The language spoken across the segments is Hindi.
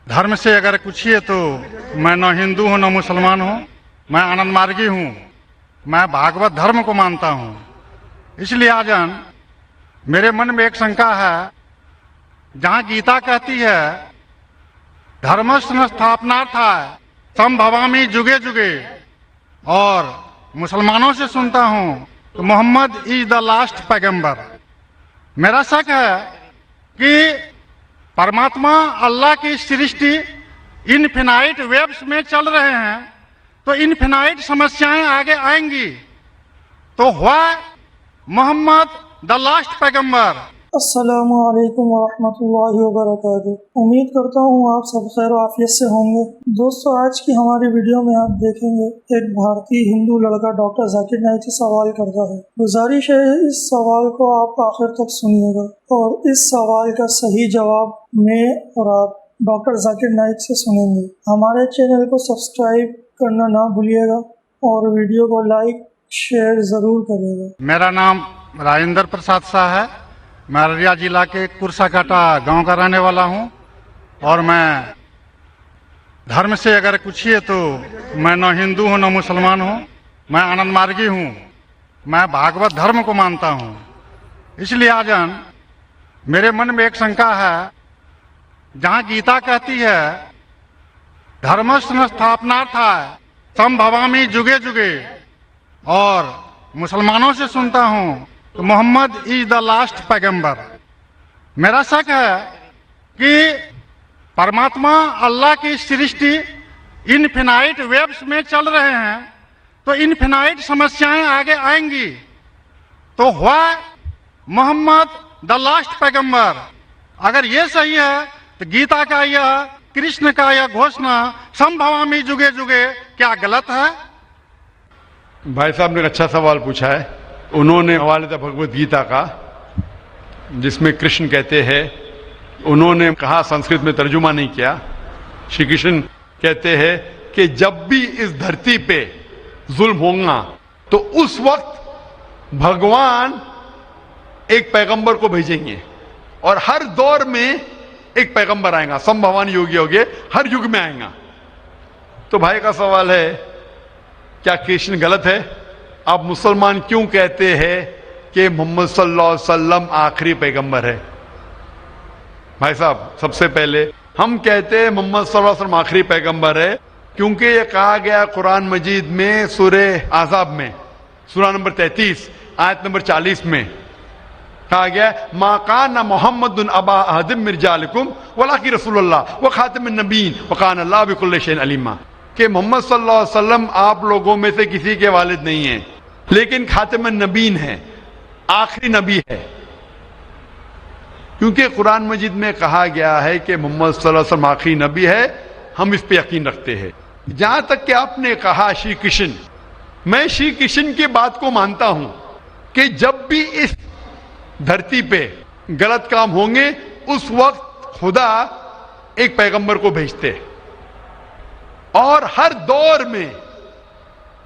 धर्म से अगर पूछिए तो मैं न हिंदू हूँ न मुसलमान हूँ, मैं आनंद मार्गी हूँ। मैं भागवत धर्म को मानता हूँ। इसलिए आजन मेरे मन में एक शंका है, जहाँ गीता कहती है धर्मस्य स्थापनार्थाय संभवामि जुगे जुगे, और मुसलमानों से सुनता हूँ तो मोहम्मद इज द लास्ट पैगंबर। मेरा शक है कि परमात्मा अल्लाह की सृष्टि इनफिनाइट वेव्स में चल रहे हैं, तो इनफिनाइट समस्याएं आगे आएंगी। तो हुआ मोहम्मद द लास्ट पैगंबर। अस्सलामु अलैकुम वरहमतुल्लाहि वबरकातुहू। उम्मीद करता हूँ आप सब खैर आफियत से होंगे। दोस्तों, आज की हमारी वीडियो में आप देखेंगे एक भारतीय हिंदू लड़का डॉक्टर जाकिर नाइक से सवाल करता है। गुजारिश है इस सवाल को आप आखिर तक सुनिएगा और इस सवाल का सही जवाब मैं और आप डॉक्टर जाकिर नाइक से सुनेंगे। हमारे चैनल को सब्सक्राइब करना ना भूलिएगा और वीडियो को लाइक शेयर जरूर करिएगा। मेरा नाम राजेंद्र प्रसाद शाह है। मैं अररिया जिला के कुरसाकाटा गांव का रहने वाला हूं, और मैं धर्म से अगर पूछिए तो मैं न हिंदू हूं न मुसलमान हूं, मैं आनंद मार्गी हूं। मैं भागवत धर्म को मानता हूं। इसलिए आजन मेरे मन में एक शंका है, जहां गीता कहती है धर्मस्य स्थापनार्थाय संभवामि जुगे जुगे, और मुसलमानों से सुनता हूं तो मोहम्मद इज द लास्ट पैगंबर। मेरा शक है कि परमात्मा अल्लाह की सृष्टि इनफिनाइट वेव्स में चल रहे हैं, तो इनफिनाइट समस्याएं आगे आएंगी। तो हुआ मोहम्मद द लास्ट पैगंबर। अगर ये सही है तो गीता का यह, कृष्ण का यह घोषणा संभवामि जुगे जुगे क्या गलत है? भाई साहब ने एक अच्छा सवाल पूछा है। उन्होंने हवाले था भगवत गीता का, जिसमें कृष्ण कहते हैं, उन्होंने कहा संस्कृत में तर्जुमा नहीं किया। श्री कृष्ण कहते हैं कि जब भी इस धरती पे जुल्म होगा तो उस वक्त भगवान एक पैगंबर को भेजेंगे, और हर दौर में एक पैगंबर आएगा। संभवान युग योगे, हर युग में आएगा। तो भाई का सवाल है, क्या कृष्ण गलत है? आप मुसलमान क्यों कहते हैं कि मोहम्मद सल्लल्लाहु अलैहि वसल्लम आखिरी पैगंबर है? भाई साहब, सबसे पहले हम कहते हैं मोहम्मद सल्लल्लाहु अलैहि वसल्लम आखिरी पैगंबर है क्योंकि यह कहा गया कुरान मजीद में सूरे आज़ाब में, सूरा नंबर 33 आयत नंबर 40 में कहा गया, मा काना मुहम्मदुन अबा अहदिम मिन रिजालिकुम वलाकिन रसूलुल्लाह व खातिमुन नबीय्यीन व काना अल्लाहु बिकुल्लि शैइन अलीमा। कि मोहम्मद सल्लल्लाहु अलैहि वसल्लम आप लोगों में से किसी के वालिद नहीं हैं, लेकिन खातिमुन नबीय्यीन है, आखिरी नबी है। क्योंकि कुरान मजीद में कहा गया है कि मोहम्मद सल्लल्लाहु अलैहि वसल्लम आखिरी नबी है, हम इस पे यकीन रखते हैं। जहां तक कि आपने कहा श्री कृष्ण, मैं श्री कृष्ण की बात को मानता हूं कि जब भी इस धरती पे गलत काम होंगे उस वक्त खुदा एक पैगंबर को भेजते, और हर दौर में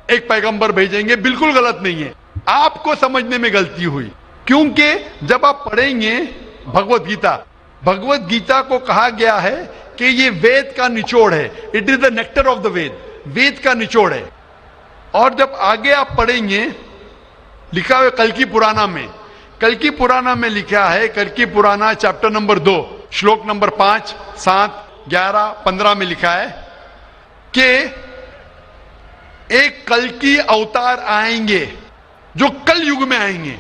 एक पैगंबर भेजेंगे। बिल्कुल गलत नहीं है, आपको समझने में गलती हुई। क्योंकि जब आप पढ़ेंगे भगवत गीता को कहा गया है कि ये वेद का निचोड़ है, it is the nectar of the Veda, Veda का निचोड़ है। और जब आगे आप पढ़ेंगे, लिखा हुआ कल्कि पुराना में लिखा है, कल्कि पुराना चैप्टर नंबर 2 श्लोक नंबर 5, 7, 11, 15 में लिखा है कि एक कल्कि अवतार आएंगे जो कल युग में आएंगे,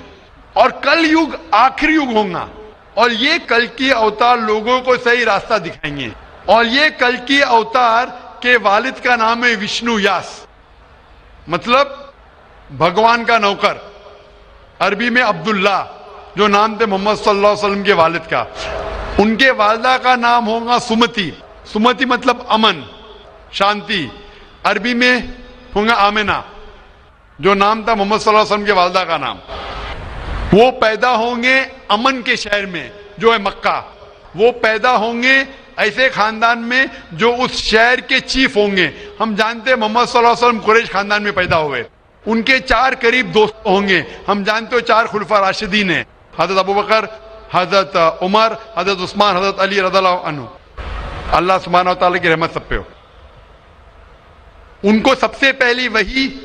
और कल युग आखिरी युग होगा, और ये कल्कि अवतार लोगों को सही रास्ता दिखाएंगे। और ये कल्कि अवतार के वालिद का नाम है विष्णु यास, मतलब भगवान का नौकर। अरबी में अब्दुल्ला, जो नाम थे मोहम्मद सल्लल्लाहु अलैहि वसल्लम के वालिद का। उनके वालिदा का नाम होगा सुमति। सुमति मतलब अमन, शांति। अरबी में होगा आमिना, जो नाम था मोहम्मद सल्लल्लाहु अलैहि वसल्लम के वालिदा का नाम। वो पैदा होंगे अमन के शहर में, जो है मक्का। वो पैदा होंगे ऐसे खानदान में जो उस शहर के चीफ होंगे। हम जानते हैं मोहम्मद सल्लल्लाहु अलैहि वसल्लम कुरैश खानदान में पैदा हुए। उनके 4 करीब दोस्त होंगे। हम जानते हो 4 खुलफा राशिदीन है, हजरत अबू बकर, हजरत उमर, हजरत उस्मान, हजरत अली रज़ियल्लाहु अन्हु। अल्लाह सुब्हानहू व तआला की रहमत सब पे हो। उनको सबसे पहली वही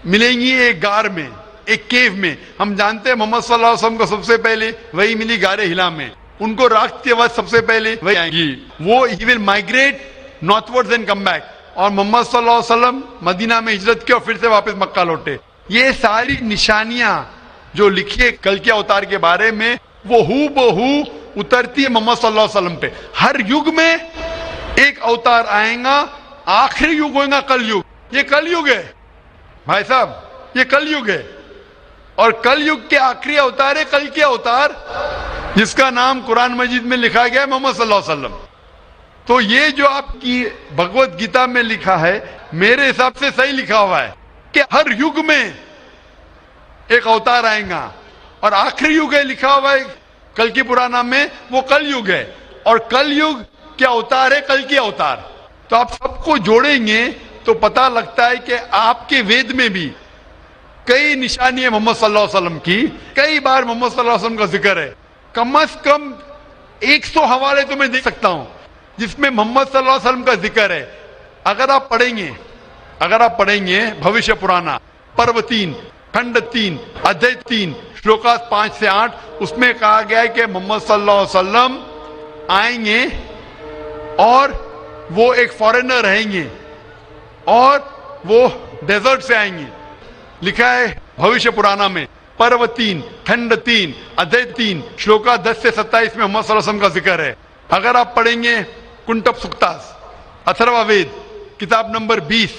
मिलेंगी एक गार में, एक केव में। हम जानते हैं मोहम्मद सल्लल्लाहु अलैहि वसल्लम को सबसे पहले वही मिली गारे हिला में। उनको रात के वक्त सबसे पहले वही आएंगी। वो he will migrate northwards and come back. और मोहम्मद सल्लल्लाहु अलैहि वसल्लम मदीना में हिजरत की और फिर से वापस मक्का लौटे। ये सारी निशानियां जो लिखी है कल के अवतार के बारे में, वो हूबहू उतरती है मोहम्मद सल्लल्लाहु अलैहि वसल्लम पे। हर युग में एक अवतार आएगा, आखिरी युग होगा कलयुग। ये कलयुग है भाई साहब, ये कलयुग है। और कलयुग के आखिरी अवतार है कल के अवतार, जिसका नाम कुरान मजीद में लिखा गया है मोहम्मद सल्लल्लाहु अलैहि वसल्लम। तो ये जो आपकी भगवत गीता में लिखा है, मेरे हिसाब से सही लिखा हुआ है कि हर युग में एक अवतार आएगा। और आखिरी युग है लिखा हुआ है कल की पुराना में, वो कल युग है। और कल युग के अवतार है कल के अवतार। तो आप सबको जोड़ेंगे तो पता लगता है कि आपके वेद में भी कई निशानी है मोहम्मद सल्लल्लाहु अलैहि वसल्लम की। कई बार मोहम्मद सल्लल्लाहु अलैहि वसल्लम का जिक्र है। कम से कम 100 हवाले तो मैं दे सकता हूं जिसमें मोहम्मद सल्लल्लाहु अलैहि वसल्लम का जिक्र है। अगर आप पढ़ेंगे भविष्य पुराना पर्व 3 खंड 3 अध्याय 3 श्लोका 5 से 8, उसमें कहा गया है कि मोहम्मद सल्लल्लाहु अलैहि वसल्लम आएंगे और वो एक फॉरेनर रहेंगे और वो डेजर्ट से आएंगे। लिखा है भविष्य पुराना में पर्व 3 खंड 3 अध्याय 3 श्लोका 10 से 27 में मोहम्मद सल्लल्लाहु अलैहि वसल्लम का जिक्र है। अगर आप पढ़ेंगे कुंटप सुक्तास अथर्ववेद किताब नंबर 20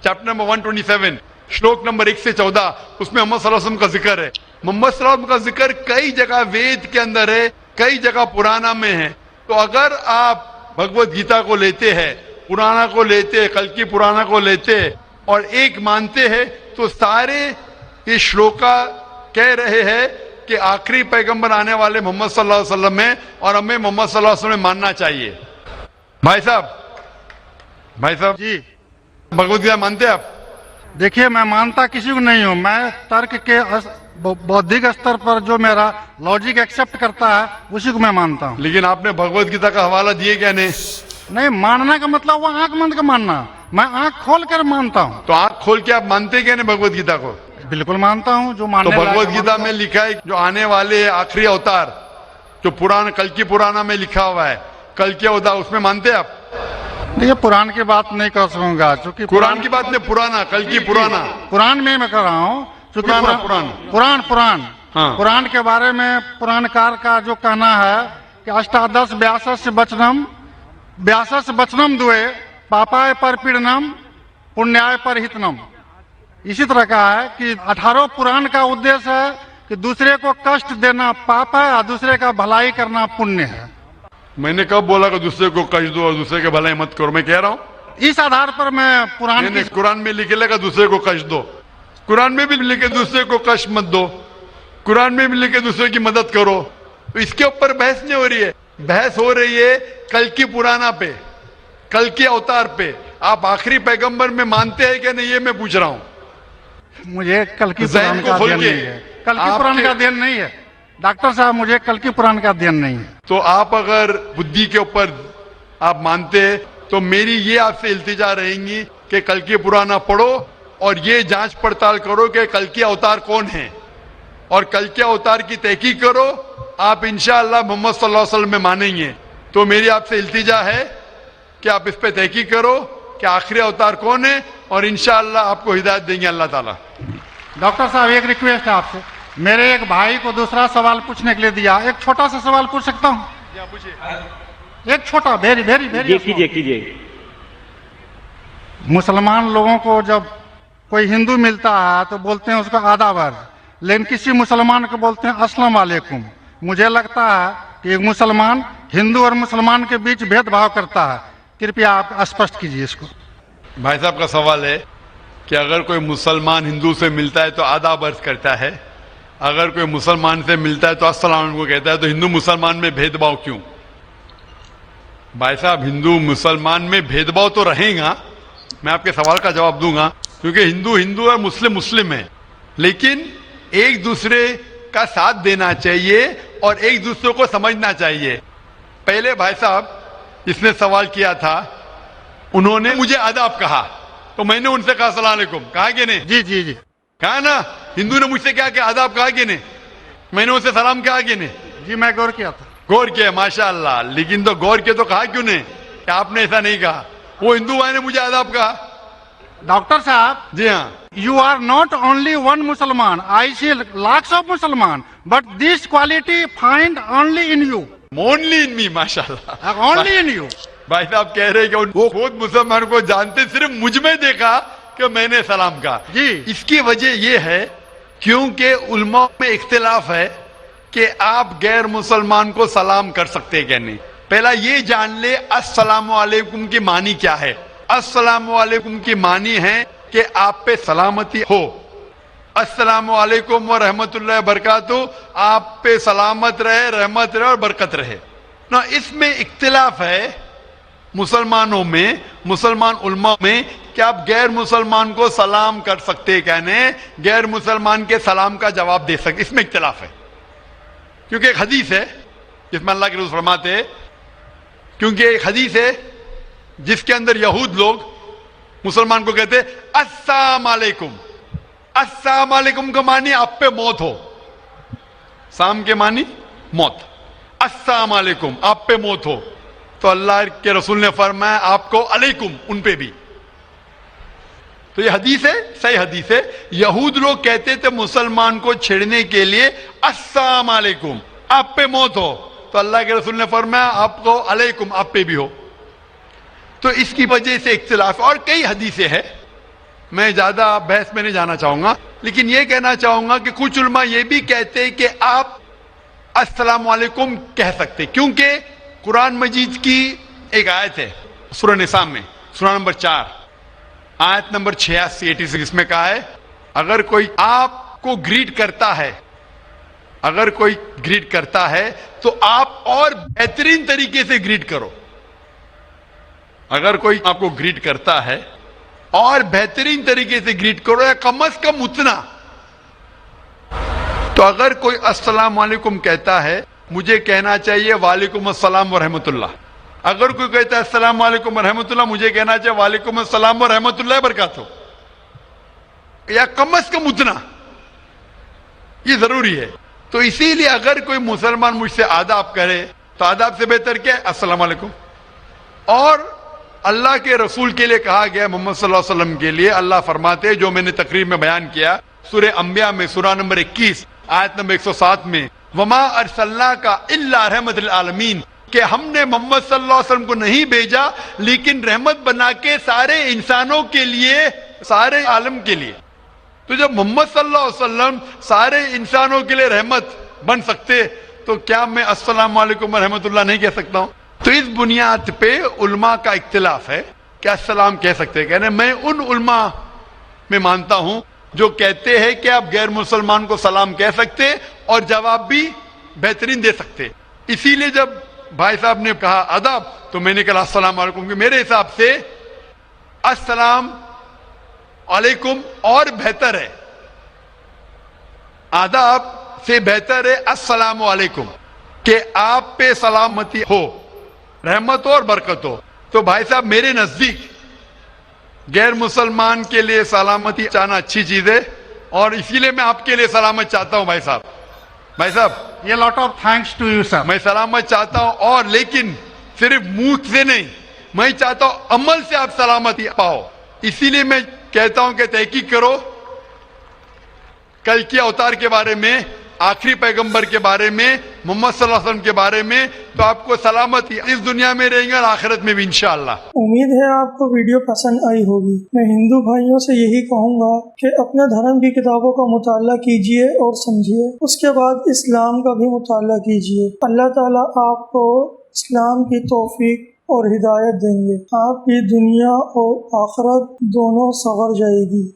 चैप्टर नंबर 127 श्लोक नंबर 1 से 14, उसमें मोहम्मद सल्लल्लाहु अलैहि वसल्लम का जिक्र है। मोहम्मद सल्लल्लाहु अलैहि वसल्लम का जिक्र कई जगह वेद के अंदर है, कई जगह पुराना में है। तो अगर आप भगवत गीता को लेते हैं, पुराना को लेते हैं, कल की पुराना को लेते हैं और एक मानते हैं, तो सारे ये श्लोका कह रहे हैं कि आखिरी पैगंबर आने वाले मोहम्मद सल्लल्लाहु अलैहि वसल्लम में, और हमें मोहम्मद सल्लल्लाहु अलैहि वसल्लम मानना चाहिए। भाई साहब जी भगवत गीता मानते हैं आप? देखिए, मैं मानता किसी को नहीं हूँ। मैं तर्क के बौद्धिक स्तर पर जो मेरा लॉजिक एक्सेप्ट करता है उसी को मैं मानता हूँ। लेकिन आपने भगवत गीता का हवाला दिए क्या? नहीं, मानने का मतलब वो आंख बंद कर मानना। मैं आंख खोल कर मानता हूँ। तो आंख खोल के आप मानते क्या नहीं भगवत गीता को? बिल्कुल मानता हूँ। जो तो मानने भगवत गीता में लिखा है जो आने वाले आखिरी अवतार, जो पुराना कल की पुराना में लिखा हुआ है कल के अवतार, उसमें मानते हैं आप? ये पुराण की बात नहीं कर सकूंगा क्योंकि कुरान की बात नहीं, पुराना कल की पुराना पुराण में मैं कर रहा हूँ क्योंकि पुराण हाँ। पुराण के बारे में पुराणकार का जो कहना है कि अष्टादश व्यासस वचनम दुए पापाय पर पीड़नम पुण्याय पर हितनम। इसी तरह का है कि 18 पुराण का उद्देश्य है कि दूसरे को कष्ट देना पाप है और दूसरे का भलाई करना पुण्य है। मैंने कब बोला कि दूसरे को कष्ट दो और दूसरे के भलाई मत करो? मैं कह रहा हूँ इस आधार पर मैं कुरान में लिखे लगा दूसरे को कष्ट दो, कुरान में भी लिखे दूसरे को कष्ट मत दो, कुरान में भी लिखे दूसरे की मदद करो। तो इसके ऊपर बहस नहीं हो रही है, बहस हो रही है कल की पुराना पे, कल के अवतार पे। आप आखिरी पैगंबर में मानते हैं क्या नहीं, ये मैं पूछ रहा हूँ। मुझे कल की पुराण का अध्ययन नहीं है, कल की पुराण का अध्ययन नहीं है डॉक्टर साहब, मुझे कल की पुराण का अध्ययन नहीं है। तो आप अगर बुद्धि के ऊपर आप मानते हैं तो मेरी ये आपसे इल्तिजा रहेंगी कि कल की पुराना पढ़ो और ये जांच पड़ताल करो कि कल के अवतार कौन है और कल के अवतार की तहकीक करो। आप इंशाअल्लाह मोहम्मद सल्लल्लाहु अलैहि वसल्लम में मानेंगे। तो मेरी आपसे इल्तिजा है कि आप इस पे तहकीक करो कि आखिरी अवतार कौन है और इंशाअल्लाह आपको हिदायत देंगे अल्लाह ताला। डॉक्टर साहब, एक रिक्वेस्ट है आपसे। मेरे एक भाई को दूसरा सवाल पूछने के लिए दिया, एक छोटा सा सवाल पूछ सकता हूँ? एक छोटा, वेरी वेरी वेरी कीजिए। मुसलमान लोगों को जब कोई हिंदू मिलता है तो बोलते हैं उसका आदाब, लेकिन किसी मुसलमान को बोलते हैं अस्सलाम वालेकुम। मुझे लगता है कि एक मुसलमान हिंदू और मुसलमान के बीच भेदभाव करता है। कृपया आप स्पष्ट कीजिए इसको। भाई साहब का सवाल है कि अगर कोई मुसलमान हिंदू से मिलता है तो आदाब अर्ज करता है, अगर कोई मुसलमान से मिलता है तो अस्सलाम वालेकुम कहता है, तो हिंदू मुसलमान में भेदभाव क्यों? भाई साहब, हिंदू मुसलमान में भेदभाव तो रहेगा, मैं आपके सवाल का जवाब दूंगा, क्योंकि हिंदू हिंदू है, मुस्लिम मुस्लिम है, लेकिन एक दूसरे का साथ देना चाहिए और एक दूसरे को समझना चाहिए। पहले भाई साहब इसने सवाल किया था, उन्होंने मुझे आदाब कहा, तो मैंने उनसे कहा अस्सलाम वालेकुम, कहा कि नहीं? जी जी जी। कहा ना, हिंदू ने मुझसे क्या कहा, आदाब कहा कि नहीं? मैंने उनसे सलाम कहा कि नहीं? जी मैं गौर किया था। गौर किया, माशाअल्लाह। लेकिन तो गौर किया तो कहा क्यों नहीं कि आपने ऐसा नहीं कहा? वो हिंदू भाई ने मुझे आदाब कहा। डॉक्टर साहब, जी हाँ, you are not only one Musliman. I see lakhs of Musliman, but this quality find only in you. Only in me, माशाअल्लाह। Only in you. भाई साहब कह रहे हैं कि वो खुद मुसलमान को जानते, सिर्फ मुझ में देखा कि मैंने सलाम कहा। जी। इसकी वजह ये है क्योंकि उलमा में इख्तिलाफ है कि आप गैर मुसलमान को सलाम कर सकते हैं क्या नहीं। पहला ये जान ले अस्सलामु अलैकुम की मानी क्या है। अस्सलामु अलैकुम की मानी है कि आप पे सलामती हो। अस्सलामु अलैकुम व रहमतुल्लाहि व बरकातुहू, आप पे सलामत रहे, रहमत रहे और बरकत रहे ना। इसमें इख्तिलाफ है मुसलमानों में, मुसलमान उलमा में, कि आप गैर मुसलमान को सलाम कर सकते हैं क्या नहीं, गैर मुसलमान के सलाम का जवाब दे सकते, इसमें इख्तिलाफ है। क्योंकि एक हदीस है जिसमें अल्लाह के रसूल फरमाते हैं, क्योंकि एक हदीस है जिसके अंदर यहूद लोग मुसलमान को कहते अस्सलाम वालेकुम। अस्सलाम वालेकुम का मानी आप पे मौत हो, साम के मानी मौत, अस्सलाम वालेकुम आप पे मौत हो। तो अल्लाह के रसूल ने फरमाया आपको अलैकुम, उन पे भी। तो ये हदीस है, सही हदीस है। यहूद लोग कहते थे मुसलमान को छेड़ने के लिए अस्सलाम वालेकुम आप पे मौत हो, तो अल्लाह के रसूल ने फरमाया आपको अलैकुम आप पे भी हो। तो इसकी वजह से इख्तिलाफ, और कई हदीसें हैं, मैं ज्यादा बहस में नहीं जाना चाहूंगा, लेकिन यह कहना चाहूंगा कि कुछ उलमा ये भी कहते हैं कि आप अस्सलाम वालेकुम कह सकते, क्योंकि कुरान मजीद की एक आयत है सूरह निसा में, सूरह नंबर 4 आयत नंबर 86 इसमें कहा है, अगर कोई आपको ग्रीट करता है, अगर कोई ग्रीट करता है तो आप और बेहतरीन तरीके से ग्रीट करो। अगर कोई आपको ग्रीट करता है और बेहतरीन तरीके से ग्रीट करो, या कम से कम उतना। तो अगर कोई अस्सलाम वालेकुम कहता है, मुझे कहना चाहिए वालेकुम अस्सलाम व रहमतुल्लाह। अगर कोई कहता है अस्सलाम वालेकुम व रहमतुल्लाह, मुझे कहना चाहिए वालेकुम अस्सलाम व रहमतुल्लाह बरकातुहू, या कम से कम उतना, ये जरूरी है। तो इसीलिए अगर कोई मुसलमान मुझसे आदाब करे तो आदाब से बेहतर क्या है, अस्सलाम वालेकुम। और अल्लाह के रसूल के लिए कहा गया, मोहम्मद सल्लल्लाहु अलैहि वसल्लम के लिए, अल्लाह फरमाते हैं, जो मैंने तकरीर में बयान किया सूरह अंबिया में, सूरह नंबर 21 आयत नंबर 107 में, वमा अरसलना का इल्ला रहमतुल आलमीन, कि हमने मोहम्मद सल्लल्लाहु अलैहि वसल्लम को नहीं भेजा लेकिन रहमत बना के सारे इंसानों के लिए, सारे आलम के लिए। तो जब मोहम्मद सल्लल्लाहु अलैहि वसल्लम सारे इंसानों के लिए रहमत बन सकते, तो क्या मैं अस्सलाम वालेकुम व रहमतुल्लाह नहीं कह सकता हूं? तो इस बुनियाद पे उलमा का इख्तिलाफ है कि अस्सलाम कह सकते हैं, कहने मैं उन उलमा में मानता हूं जो कहते हैं कि आप गैर मुसलमान को सलाम कह सकते और जवाब भी बेहतरीन दे सकते। इसीलिए जब भाई साहब ने कहा अदब, तो मैंने कहा अस्सलाम वालेकुम, मेरे हिसाब से अस्सलाम वालेकुम और बेहतर है, आदाब से बेहतर है अस्सलाम वालेकुम, कि आप पे सलामती हो, रहमत हो और बरकत हो। तो भाई साहब मेरे नजदीक गैर मुसलमान के लिए सलामती चाहना अच्छी चीज है, और इसीलिए मैं आपके लिए सलामत चाहता हूं भाई साहब। भाई साहब ये lot of thanks to you sir. मैं सलामत चाहता हूं, और लेकिन सिर्फ मुंह से नहीं, मैं चाहता हूं अमल से आप सलामती पाओ। इसीलिए मैं कहता हूं कि तहकीक करो कल के अवतार के बारे में, आखिरी पैगंबर के बारे में, मोहम्मद सल्लल्लाहु अलैहि वसल्लम के बारे में, तो आपको सलामती इस दुनिया में रहेंगे और आखिरत में भी इंशाअल्लाह। उम्मीद है आपको वीडियो पसंद आई होगी। मैं हिंदू भाइयों से यही कहूँगा कि अपने धर्म की किताबों का मुताला कीजिए और समझिए, उसके बाद इस्लाम का भी मुताला कीजिए। अल्लाह ताला आपको इस्लाम की तौफीक और हिदायत देंगे, आपकी दुनिया और आखिरत दोनों संवर जाएगी।